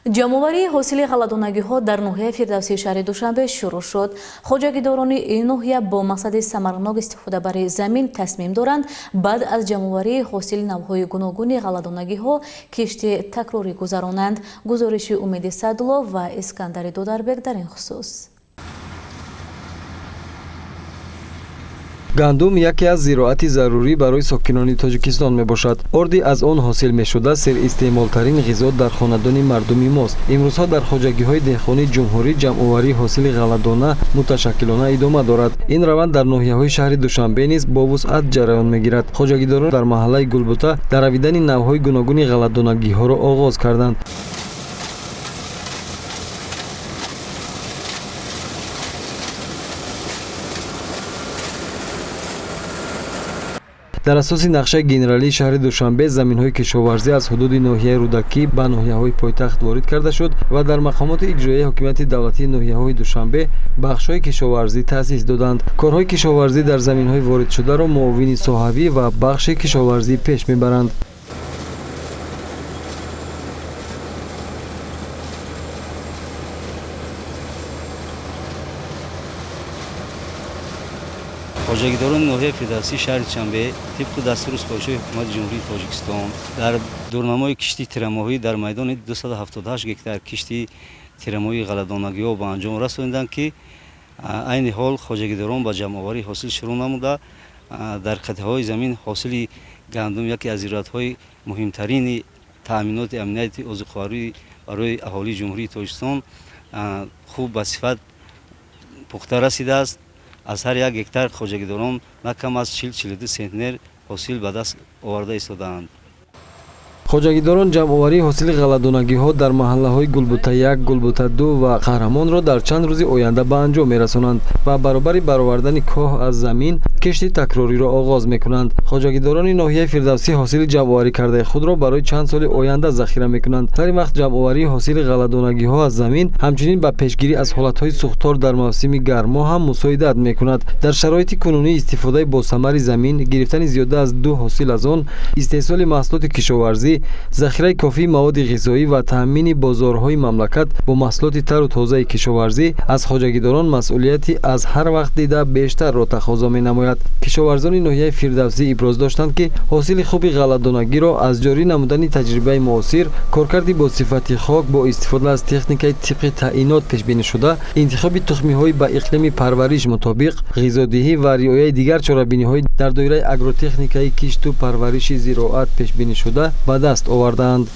ҷамъоварии ҳосили ғалладонагиҳо дар ноҳияи фирдавсии шаҳри душанбе шурӯъ шуд. хоҷагидорони ин ноҳия бо мақсади самаранок истифодабари замин тасмим доранд баъд аз ҷамъоварии ҳосили навъҳои гуногуни ғалладонагиҳо кишти такрорӣ гузаронанд. гузориши Умеди Садуллов ва Искандари Додарбек дар ин хусус. гандум яке аз зироати зарурӣ барои сокинони Тоҷикистон мебошад. орди аз он ҳосил мешуда серистеъмолтарин ғизо дар хонадони мардуми мост. имрӯзҳо дар хоҷагиҳои деҳқони ҷумҳурӣ ҷамъоварии ҳосили ғалладона муташаккилона идома дорад. ин раванд дар ноҳияҳои шаҳри Душанбе низ бо вусъат ҷараён мегирад. хоҷагидорон дар маҳаллаи Гулбута даравидани навъҳои гуногуни ғалладонагиҳоро оғоз карданд. дар асоси нақшаи генералии шаҳри Душанбе заминҳои кишоварзӣ аз ҳудуди ноҳияи Рудакӣ ба ноҳияҳои пойтахт ворид карда шуд ва дар мақомоти иҷроияи ҳокимияти давлатии ноҳияҳои Душанбе бахшҳои кишоварзӣ таъсис доданд. корҳои кишоварзӣ дар заминҳои воридшударо муовини соҳавӣ ва бахши кишоварзӣ пеш мебаранд. хоҷагидорони ноҳияи фирдавсии шаҳри Душанбе тибқи дастури супоришҳои ҳукумати ҷумҳурии Тоҷикистон дар дурнамои кишти тирамоҳӣ дар майдони 278 гектар кишти тирамоҳии ғалладонагиҳо ба анҷом расониданд, ки айни ҳол хоҷагидорон ба ҷамъоварии ҳосил шурӯъ намуда дар қитъаҳои замин ҳосили гандум яке аз зироатҳои муҳимтарини таъминоти амнияти озуқоварӣ барои аҳолии ҷумҳурии Тоҷикистон хуб ба сифат пухта расидааст. аз ҳар як гектар хоҷагидорон на кам аз 40-42 центнер ҳосил ба даст оварда истодаанд. хоҷагидорон ҷамъоварии ҳосили ғалладонагиҳо дар маҳаллаҳои Гулбута 1, Гулбута 2 ва Қаҳрамонро дар чанд рӯзи оянда ба анҷом мерасонанд ва баробари баровардани коҳ аз замин кишти такрориро оғоз мекунанд. хоҷагидорони ноҳияи фирдавсӣ ҳосили ҷамъоварӣ кардаи худро барои чанд соли оянда захира мекунанд. дар ин вақт ҷамъоварии ҳосили ғалладонагиҳо аз замин ҳамчунин ба пешгирӣ аз ҳолатҳои сӯхтор дар мавсими гармо ҳам мусоидат мекунад. дар шароити кунунӣ истифодаи босамари замин, гирифтани зиёда аз 2 ҳосил аз он, истеҳсоли маҳсулоти кишоварзӣ, захираи кофии маводи ғизоӣ ва таъмини бозорҳои мамлакат бо маҳсулоти тару тозаи кишоварзӣ аз хоҷагидорон масъулияти аз ҳар вақт дида бештарро тақозо менамояд. кишоварзони ноҳияи фирдавсӣ иброз доштанд, ки ҳосили хуби ғалладонагиро аз ҷорӣ намудани таҷрибаи муосир, коркарди босифати хок бо истифода аз техникаи тибқи таъинот пешбинишуда, интихоби тухмиҳои ба иқлими парвариш мутобиқ, ғизодиҳӣ ва риояи дигар чорабиниҳои дар доираи агротехникаи кишту парвариши зироат пешбинишуда ба даст овардаанд.